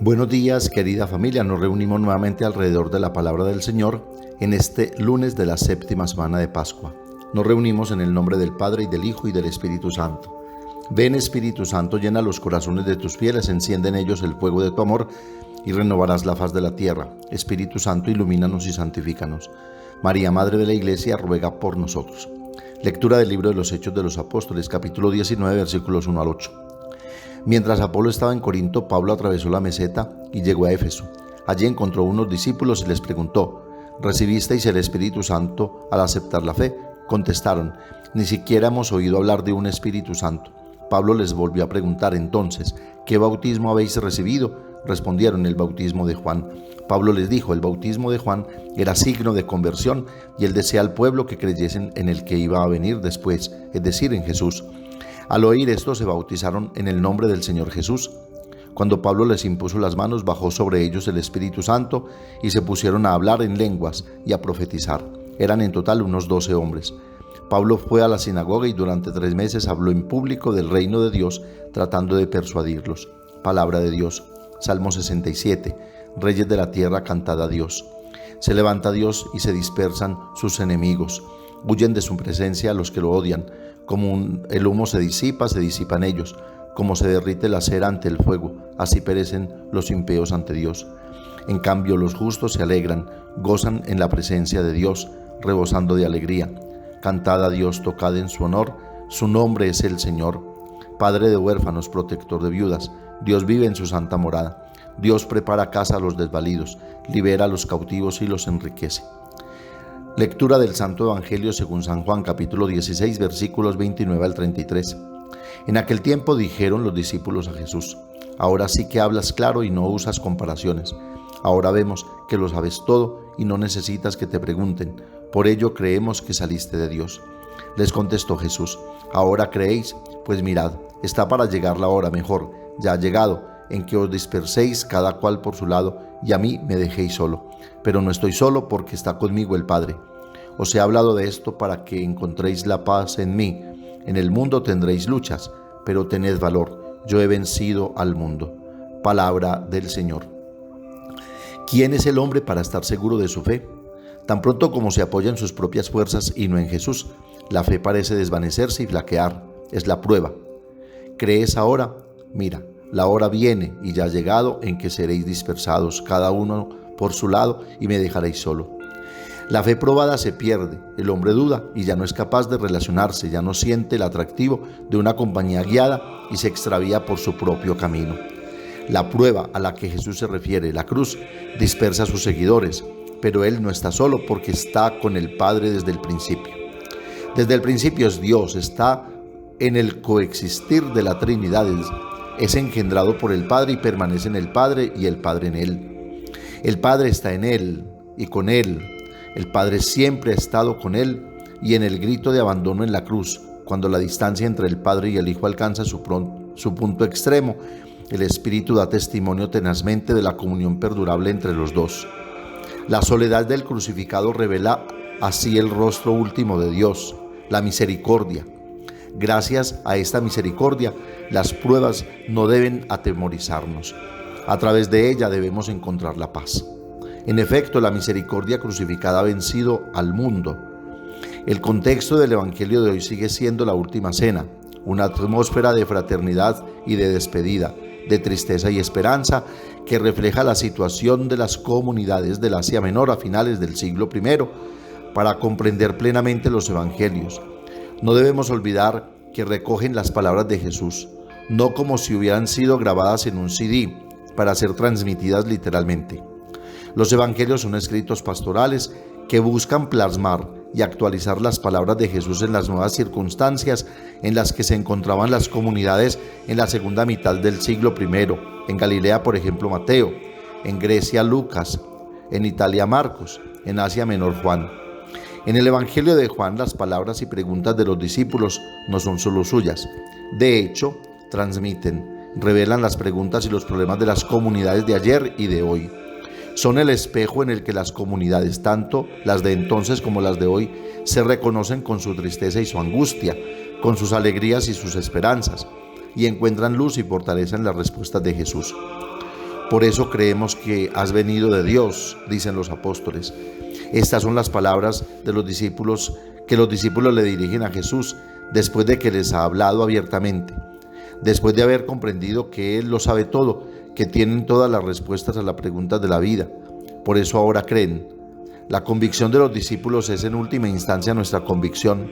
Buenos días, querida familia. Nos reunimos nuevamente alrededor de la palabra del Señor en este lunes de la séptima semana de Pascua. Nos reunimos en el nombre del Padre, y del Hijo, y del Espíritu Santo. Ven, Espíritu Santo, llena los corazones de tus fieles, enciende en ellos el fuego de tu amor, y renovarás la faz de la tierra. Espíritu Santo, ilumínanos y santifícanos. María, Madre de la Iglesia, ruega por nosotros. Lectura del libro de los Hechos de los Apóstoles, capítulo 19, versículos 1 al 8. Mientras Apolo estaba en Corinto, Pablo atravesó la meseta y llegó a Éfeso. Allí encontró unos discípulos y les preguntó: ¿recibisteis el Espíritu Santo al aceptar la fe? Contestaron: ni siquiera hemos oído hablar de un Espíritu Santo. Pablo les volvió a preguntar entonces: ¿qué bautismo habéis recibido? Respondieron: el bautismo de Juan. Pablo les dijo: el bautismo de Juan era signo de conversión, y él decía al pueblo que creyesen en el que iba a venir después, es decir, en Jesús. Al oír esto, se bautizaron en el nombre del Señor Jesús. Cuando Pablo les impuso las manos, bajó sobre ellos el Espíritu Santo y se pusieron a hablar en lenguas y a profetizar. Eran en total unos 12 hombres. Pablo fue a la sinagoga y durante 3 meses habló en público del reino de Dios, tratando de persuadirlos. Palabra de Dios. Salmo 67. Reyes de la tierra, cantad a Dios. Se levanta Dios y se dispersan sus enemigos. Huyen de su presencia los que lo odian. Como el humo se disipan ellos. Como se derrite la cera ante el fuego, así perecen los impíos ante Dios. En cambio, los justos se alegran, gozan en la presencia de Dios, rebosando de alegría. Cantad a Dios, tocad en su honor, su nombre es el Señor. Padre de huérfanos, protector de viudas, Dios vive en su santa morada. Dios prepara casa a los desvalidos, libera a los cautivos y los enriquece. Lectura del Santo Evangelio según San Juan, capítulo 16, versículos 29 al 33. En aquel tiempo dijeron los discípulos a Jesús: ahora sí que hablas claro y no usas comparaciones. Ahora vemos que lo sabes todo y no necesitas que te pregunten. Por ello creemos que saliste de Dios. Les contestó Jesús: ahora creéis, pues mirad, está para llegar la hora mejor, ya ha llegado, en que os disperséis cada cual por su lado y a mí me dejéis solo. Pero no estoy solo, porque está conmigo el Padre. Os he hablado de esto para que encontréis la paz en mí. En el mundo tendréis luchas, pero tened valor, yo he vencido al mundo. Palabra del Señor. ¿Quién es el hombre para estar seguro de su fe? Tan pronto como se apoya en sus propias fuerzas y no en Jesús, la fe parece desvanecerse y flaquear. Es la prueba. ¿Crees ahora? Mira, la hora viene y ya ha llegado en que seréis dispersados, cada uno por su lado, y me dejaréis solo. La fe probada se pierde, el hombre duda y ya no es capaz de relacionarse, ya no siente el atractivo de una compañía guiada y se extravía por su propio camino. La prueba a la que Jesús se refiere, la cruz, dispersa a sus seguidores, pero Él no está solo porque está con el Padre desde el principio. Desde el principio es Dios, está en el coexistir de la Trinidad, es engendrado por el Padre y permanece en el Padre y el Padre en Él. El Padre está en Él y con Él. El Padre siempre ha estado con Él, y en el grito de abandono en la cruz, cuando la distancia entre el Padre y el Hijo alcanza su punto extremo, el Espíritu da testimonio tenazmente de la comunión perdurable entre los dos. La soledad del crucificado revela así el rostro último de Dios, la misericordia. Gracias a esta misericordia, las pruebas no deben atemorizarnos. A través de ella debemos encontrar la paz. En efecto, la misericordia crucificada ha vencido al mundo. El contexto del Evangelio de hoy sigue siendo la última cena, una atmósfera de fraternidad y de despedida, de tristeza y esperanza, que refleja la situación de las comunidades del Asia Menor a finales del siglo I para comprender plenamente los Evangelios. No debemos olvidar que recogen las palabras de Jesús, no como si hubieran sido grabadas en un CD para ser transmitidas literalmente. Los evangelios son escritos pastorales que buscan plasmar y actualizar las palabras de Jesús en las nuevas circunstancias en las que se encontraban las comunidades en la segunda mitad del siglo I. En Galilea, por ejemplo, Mateo; en Grecia, Lucas; en Italia, Marcos; en Asia Menor, Juan. En el Evangelio de Juan, las palabras y preguntas de los discípulos no son solo suyas. De hecho, revelan las preguntas y los problemas de las comunidades de ayer y de hoy. Son el espejo en el que las comunidades, tanto las de entonces como las de hoy, se reconocen con su tristeza y su angustia, con sus alegrías y sus esperanzas, y encuentran luz y fortaleza en las respuestas de Jesús. Por eso creemos que has venido de Dios, dicen los apóstoles. Estas son las palabras de los discípulos que los discípulos le dirigen a Jesús después de que les ha hablado abiertamente, después de haber comprendido que Él lo sabe todo, que tienen todas las respuestas a las preguntas de la vida. Por eso ahora creen. La convicción de los discípulos es en última instancia nuestra convicción.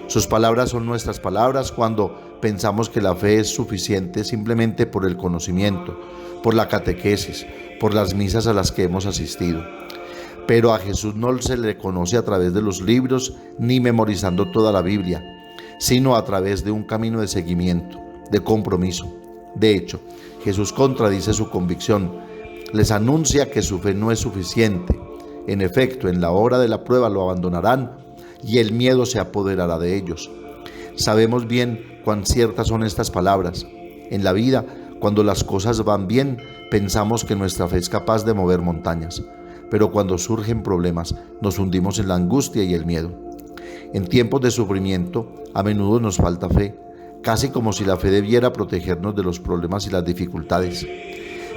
Sus palabras son nuestras palabras cuando pensamos que la fe es suficiente simplemente por el conocimiento, por la catequesis, por las misas a las que hemos asistido. Pero a Jesús no se le conoce a través de los libros ni memorizando toda la Biblia, sino a través de un camino de seguimiento, de compromiso. De hecho, Jesús contradice su convicción, les anuncia que su fe no es suficiente. En efecto, en la hora de la prueba lo abandonarán y el miedo se apoderará de ellos. Sabemos bien cuán ciertas son estas palabras. En la vida, cuando las cosas van bien, pensamos que nuestra fe es capaz de mover montañas, pero cuando surgen problemas, nos hundimos en la angustia y el miedo. En tiempos de sufrimiento, a menudo nos falta fe, casi como si la fe debiera protegernos de los problemas y las dificultades.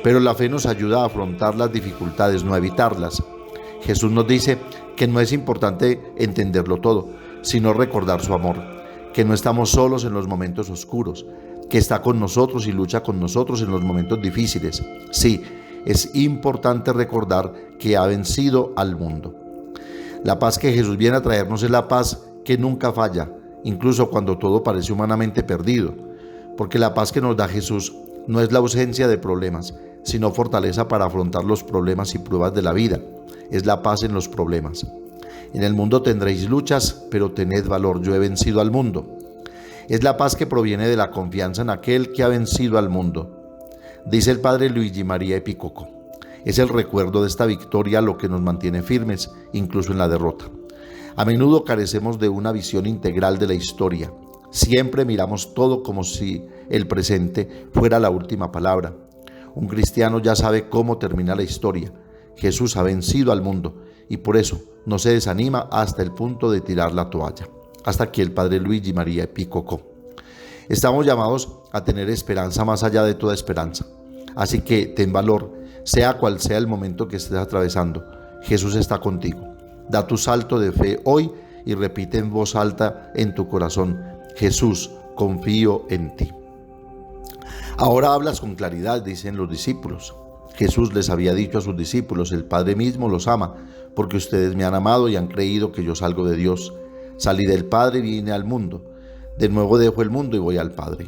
Pero la fe nos ayuda a afrontar las dificultades, no a evitarlas. Jesús nos dice que no es importante entenderlo todo, sino recordar su amor, que no estamos solos en los momentos oscuros, que está con nosotros y lucha con nosotros en los momentos difíciles. Sí, es importante recordar que ha vencido al mundo. La paz que Jesús viene a traernos es la paz que nunca falla, incluso cuando todo parece humanamente perdido, porque la paz que nos da Jesús no es la ausencia de problemas, sino fortaleza para afrontar los problemas y pruebas de la vida. Es la paz en los problemas. En el mundo tendréis luchas, pero tened valor, yo he vencido al mundo. Es la paz que proviene de la confianza en aquel que ha vencido al mundo. Dice el padre Luigi María Epicoco. Es el recuerdo de esta victoria lo que nos mantiene firmes, incluso en la derrota. A menudo carecemos de una visión integral de la historia. Siempre miramos todo como si el presente fuera la última palabra. Un cristiano ya sabe cómo termina la historia. Jesús ha vencido al mundo y por eso no se desanima hasta el punto de tirar la toalla. Hasta aquí el padre Luigi María Epicoco. Estamos llamados a tener esperanza más allá de toda esperanza. Así que ten valor, sea cual sea el momento que estés atravesando. Jesús está contigo. Da tu salto de fe hoy y repite en voz alta en tu corazón: Jesús, confío en ti. Ahora hablas con claridad, dicen los discípulos. Jesús les había dicho a sus discípulos: el Padre mismo los ama, porque ustedes me han amado y han creído que yo salgo de Dios. Salí del Padre y vine al mundo. De nuevo dejo el mundo y voy al Padre.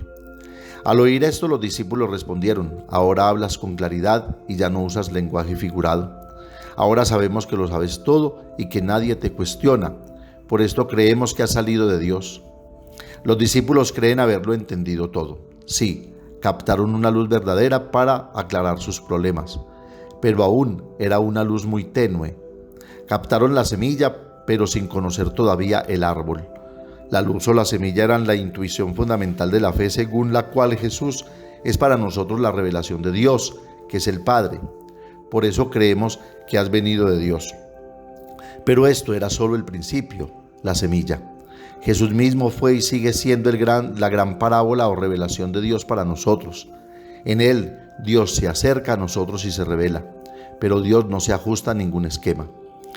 Al oír esto, los discípulos respondieron: ahora hablas con claridad y ya no usas lenguaje figurado. Ahora sabemos que lo sabes todo y que nadie te cuestiona. Por esto creemos que has salido de Dios. Los discípulos creen haberlo entendido todo. Sí, captaron una luz verdadera para aclarar sus problemas, pero aún era una luz muy tenue. Captaron la semilla, pero sin conocer todavía el árbol. La luz o la semilla eran la intuición fundamental de la fe, según la cual Jesús es para nosotros la revelación de Dios, que es el Padre. Por eso creemos que has venido de Dios. Pero esto era solo el principio, la semilla. Jesús mismo fue y sigue siendo la gran parábola o revelación de Dios para nosotros. En Él, Dios se acerca a nosotros y se revela, pero Dios no se ajusta a ningún esquema.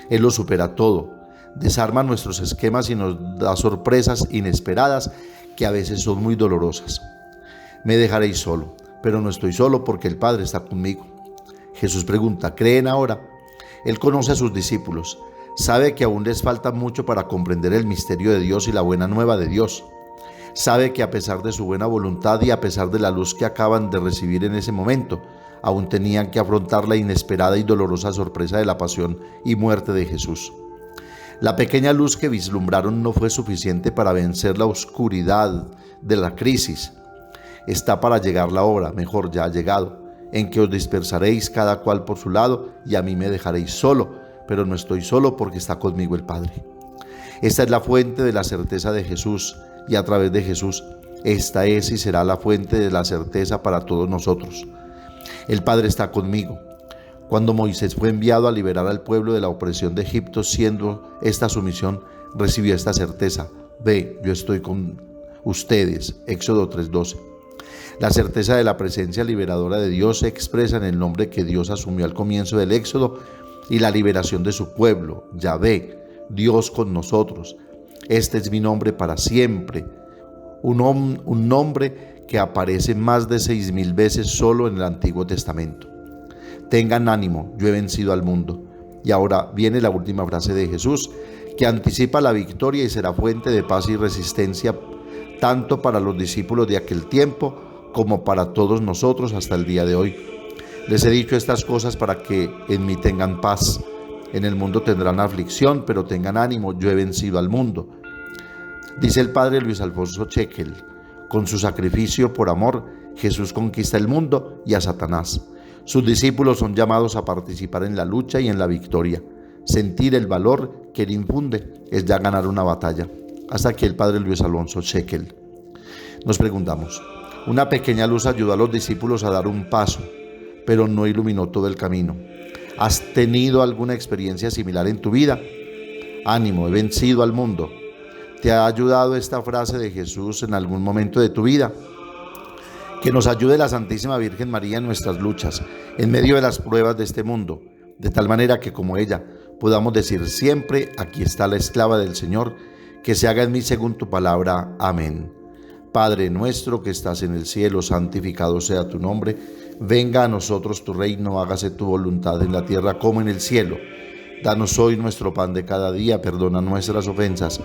Él lo supera todo, desarma nuestros esquemas y nos da sorpresas inesperadas que a veces son muy dolorosas. Me dejaréis solo, pero no estoy solo porque el Padre está conmigo. Jesús pregunta: ¿creen ahora? Él conoce a sus discípulos, sabe que aún les falta mucho para comprender el misterio de Dios y la buena nueva de Dios. Sabe que a pesar de su buena voluntad y a pesar de la luz que acaban de recibir en ese momento, aún tenían que afrontar la inesperada y dolorosa sorpresa de la pasión y muerte de Jesús. La pequeña luz que vislumbraron no fue suficiente para vencer la oscuridad de la crisis. Está para llegar la hora, mejor ya ha llegado, en que os dispersaréis cada cual por su lado y a mí me dejaréis solo, pero no estoy solo porque está conmigo el Padre. Esta es la fuente de la certeza de Jesús y a través de Jesús, esta es y será la fuente de la certeza para todos nosotros. El Padre está conmigo. Cuando Moisés fue enviado a liberar al pueblo de la opresión de Egipto, siendo esta su misión, recibió esta certeza: ve, yo estoy con ustedes. Éxodo 3:12. La certeza de la presencia liberadora de Dios se expresa en el nombre que Dios asumió al comienzo del Éxodo y la liberación de su pueblo, Yahvé, Dios con nosotros. Este es mi nombre para siempre, un nombre que aparece más de 6.000 veces solo en el Antiguo Testamento. Tengan ánimo, yo he vencido al mundo. Y ahora viene la última frase de Jesús, que anticipa la victoria y será fuente de paz y resistencia tanto para los discípulos de aquel tiempo como para todos nosotros hasta el día de hoy. Les he dicho estas cosas para que en mí tengan paz. En el mundo tendrán aflicción, pero tengan ánimo, yo he vencido al mundo. Dice el padre Luis Alfonso Chequel, con su sacrificio por amor, Jesús conquista el mundo y a Satanás. Sus discípulos son llamados a participar en la lucha y en la victoria. Sentir el valor que él infunde es ya ganar una batalla. Hasta aquí el padre Luis Alfonso Chequel. Nos preguntamos, una pequeña luz ayudó a los discípulos a dar un paso, pero no iluminó todo el camino. ¿Has tenido alguna experiencia similar en tu vida? Ánimo, he vencido al mundo. ¿Te ha ayudado esta frase de Jesús en algún momento de tu vida? Que nos ayude la Santísima Virgen María en nuestras luchas, en medio de las pruebas de este mundo, de tal manera que como ella podamos decir siempre, aquí está la esclava del Señor, que se haga en mí según tu palabra. Amén. Padre nuestro que estás en el cielo, santificado sea tu nombre, venga a nosotros tu reino, hágase tu voluntad en la tierra como en el cielo. Danos hoy nuestro pan de cada día, perdona nuestras ofensas,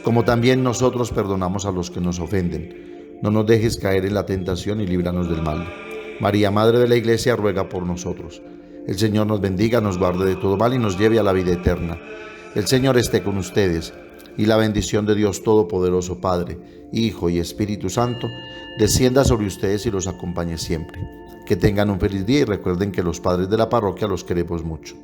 como también nosotros perdonamos a los que nos ofenden. No nos dejes caer en la tentación y líbranos del mal. María, Madre de la Iglesia, ruega por nosotros. El Señor nos bendiga, nos guarde de todo mal y nos lleve a la vida eterna. El Señor esté con ustedes, y la bendición de Dios Todopoderoso, Padre, Hijo y Espíritu Santo, descienda sobre ustedes y los acompañe siempre. Que tengan un feliz día y recuerden que los padres de la parroquia los queremos mucho.